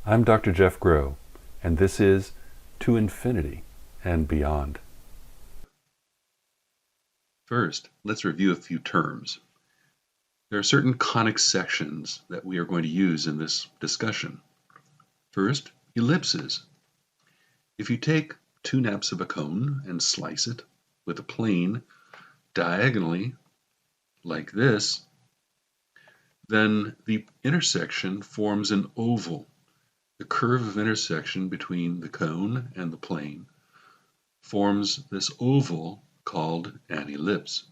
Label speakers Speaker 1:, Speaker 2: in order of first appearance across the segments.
Speaker 1: I'm Dr. Jeff Groh, and this is To Infinity and Beyond.
Speaker 2: First, let's review a few terms. There are certain conic sections that we are going to use in this discussion. First, ellipses. If you take two naps of a cone and slice it with a plane diagonally like this, then the intersection forms an oval. The curve of intersection between the cone and the plane forms this oval called an ellipse.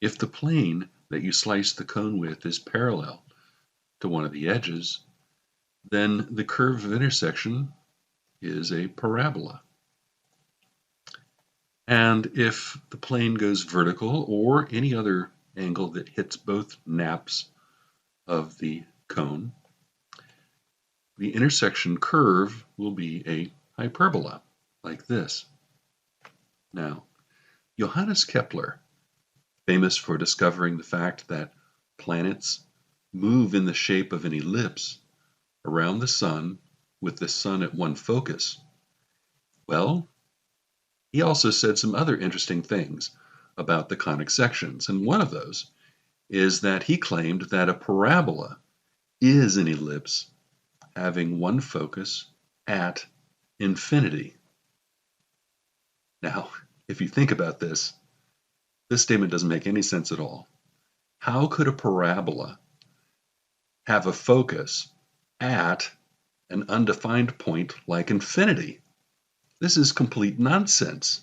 Speaker 2: If the plane that you slice the cone with is parallel to one of the edges, then the curve of intersection is a parabola. And if the plane goes vertical or any other angle that hits both naps of the cone, the intersection curve will be a hyperbola, like this. Now, Johannes Kepler, famous for discovering the fact that planets move in the shape of an ellipse around the sun with the sun at one focus, well, he also said some other interesting things about the conic sections, and one of those is that he claimed that a parabola is an ellipse having one focus at infinity. Now, if you think about this statement doesn't make any sense at all. How could a parabola have a focus at an undefined point like infinity? This is complete nonsense.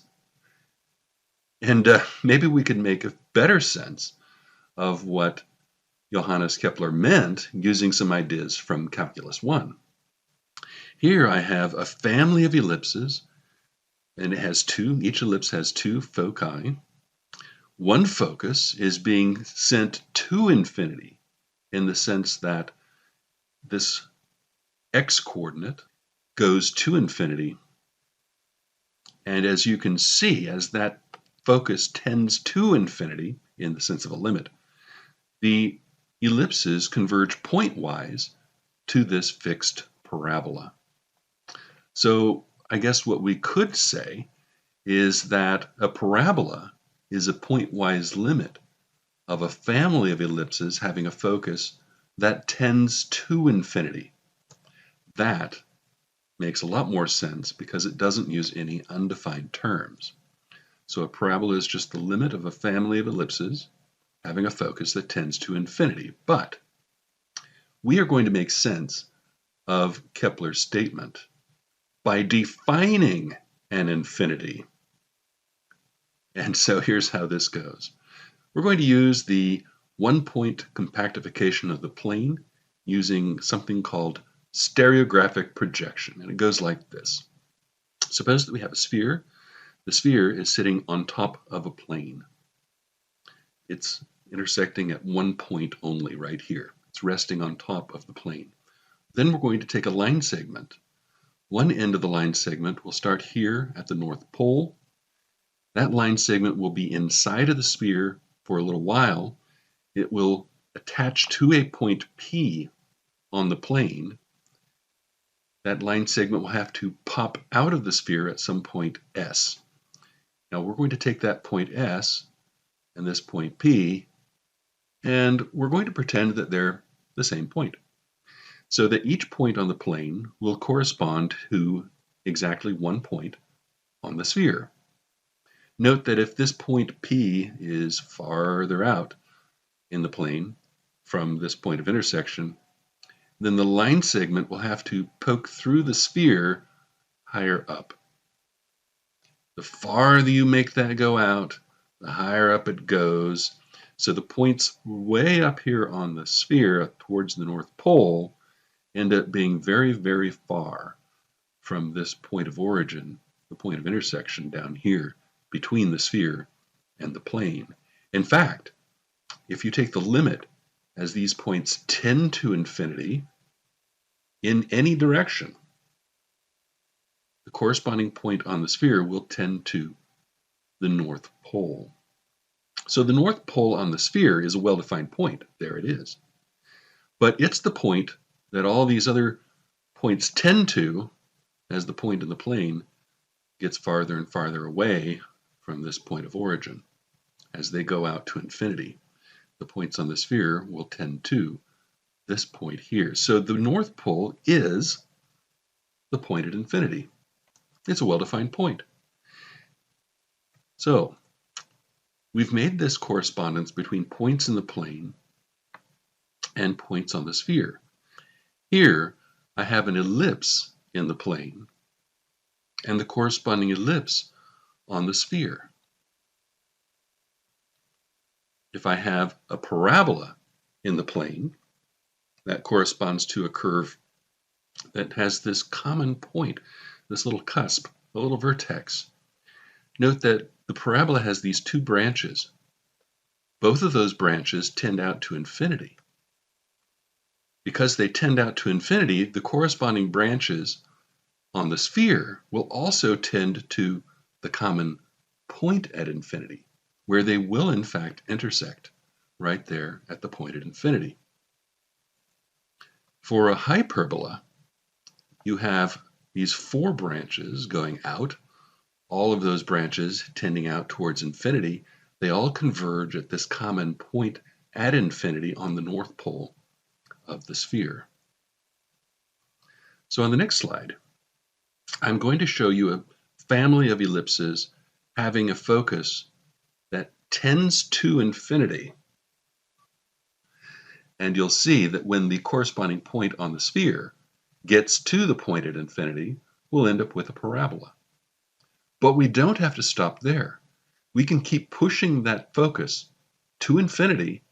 Speaker 2: And maybe we could make a better sense of what Johannes Kepler meant using some ideas from Calculus 1. Here I have a family of ellipses, and each ellipse has two foci. One focus is being sent to infinity in the sense that this x-coordinate goes to infinity. And as you can see, as that focus tends to infinity in the sense of a limit, the ellipses converge pointwise to this fixed parabola. So I guess what we could say is that a parabola is a pointwise limit of a family of ellipses having a focus that tends to infinity. That makes a lot more sense because it doesn't use any undefined terms. So a parabola is just the limit of a family of ellipses having a focus that tends to infinity. But we are going to make sense of Kepler's statement by defining an infinity. And so here's how this goes. We're going to use the one-point compactification of the plane using something called stereographic projection, and it goes like this. Suppose that we have a sphere. The sphere is sitting on top of a plane. It's intersecting at one point only right here. It's resting on top of the plane. Then we're going to take a line segment. One end of the line segment will start here at the North Pole. That line segment will be inside of the sphere for a little while. It will attach to a point P on the plane. That line segment will have to pop out of the sphere at some point S. Now we're going to take that point S and this point P, and we're going to pretend that they're the same point, so that each point on the plane will correspond to exactly one point on the sphere. Note that if this point P is farther out in the plane from this point of intersection, then the line segment will have to poke through the sphere higher up. The farther you make that go out, the higher up it goes. So the points way up here on the sphere towards the North Pole end up being very, very far from this point of origin, the point of intersection down here between the sphere and the plane. In fact, if you take the limit as these points tend to infinity in any direction, the corresponding point on the sphere will tend to the North Pole. So the North Pole on the sphere is a well-defined point. There it is. But it's the point that all these other points tend to as the point in the plane gets farther and farther away from this point of origin. As they go out to infinity, the points on the sphere will tend to this point here. So the North Pole is the point at infinity. It's a well-defined point. So we've made this correspondence between points in the plane and points on the sphere. Here I have an ellipse in the plane and the corresponding ellipse on the sphere. If I have a parabola in the plane, that corresponds to a curve that has this common point, this little cusp, a little vertex. Note that the parabola has these two branches. Both of those branches tend out to infinity. Because they tend out to infinity, the corresponding branches on the sphere will also tend to the common point at infinity, where they will in fact intersect right there at the point at infinity. For a hyperbola, you have these four branches going out, all of those branches tending out towards infinity. They all converge at this common point at infinity on the North Pole of the sphere. So on the next slide, I'm going to show you a family of ellipses having a focus that tends to infinity. And you'll see that when the corresponding point on the sphere gets to the point at infinity, we'll end up with a parabola. But we don't have to stop there. We can keep pushing that focus to infinity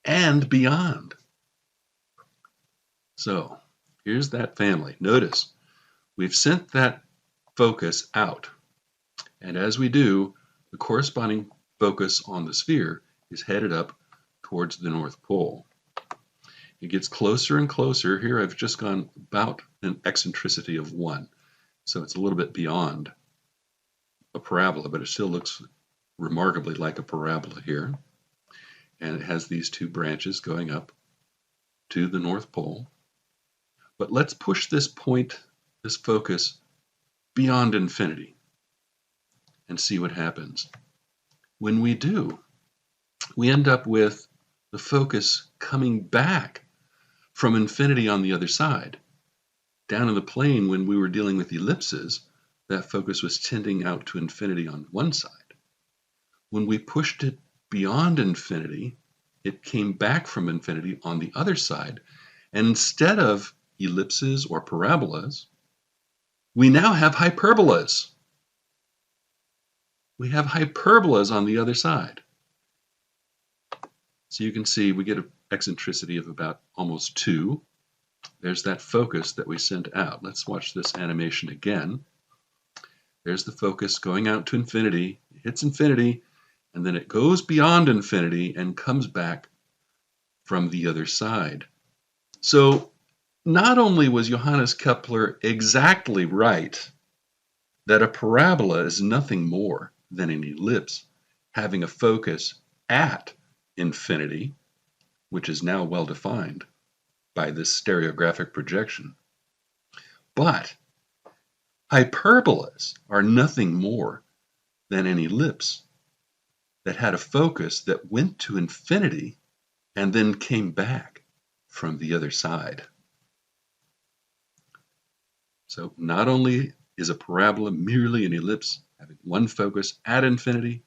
Speaker 2: and beyond. So here's that family. Notice we've sent that focus out. And as we do, the corresponding focus on the sphere is headed up towards the North Pole. It gets closer and closer. Here I've just gone about an eccentricity of 1. So it's a little bit beyond a parabola, but it still looks remarkably like a parabola here. And it has these two branches going up to the North Pole. But let's push this point, this focus, beyond infinity and see what happens. When we do, we end up with the focus coming back from infinity on the other side. Down in the plane, when we were dealing with ellipses, that focus was tending out to infinity on one side. When we pushed it beyond infinity, it came back from infinity on the other side. And instead of ellipses or parabolas, we now have hyperbolas. We have hyperbolas on the other side. So you can see we get an eccentricity of about almost 2. There's that focus that we sent out. Let's watch this animation again. There's the focus going out to infinity, it hits infinity, and then it goes beyond infinity and comes back from the other side. So not only was Johannes Kepler exactly right that a parabola is nothing more than an ellipse having a focus at infinity, which is now well defined by this stereographic projection, but hyperbolas are nothing more than an ellipse that had a focus that went to infinity and then came back from the other side. So not only is a parabola merely an ellipse having one focus at infinity,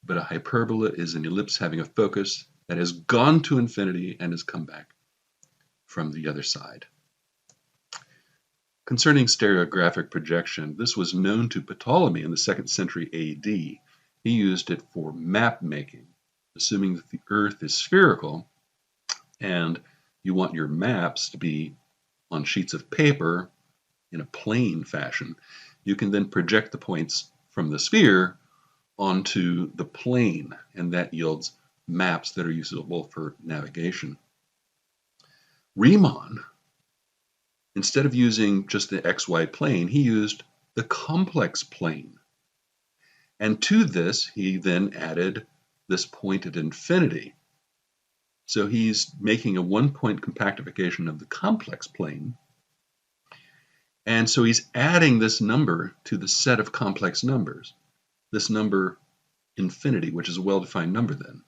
Speaker 2: but a hyperbola is an ellipse having a focus that has gone to infinity and has come back from the other side. Concerning stereographic projection, this was known to Ptolemy in the 2nd century AD. He used it for map making, assuming that the Earth is spherical and you want your maps to be on sheets of paper in a plane fashion. You can then project the points from the sphere onto the plane, and that yields maps that are usable for navigation. Riemann, instead of using just the XY plane, he used the complex plane. And to this, he then added this point at infinity. So he's making a one-point compactification of the complex plane. And so he's adding this number to the set of complex numbers, this number infinity, which is a well-defined number then.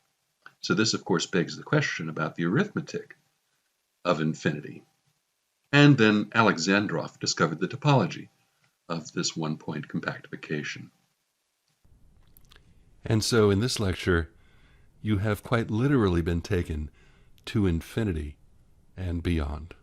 Speaker 2: So this, of course, begs the question about the arithmetic of infinity. And then Alexandrov discovered the topology of this one-point compactification.
Speaker 1: And so in this lecture, you have quite literally been taken to infinity and beyond.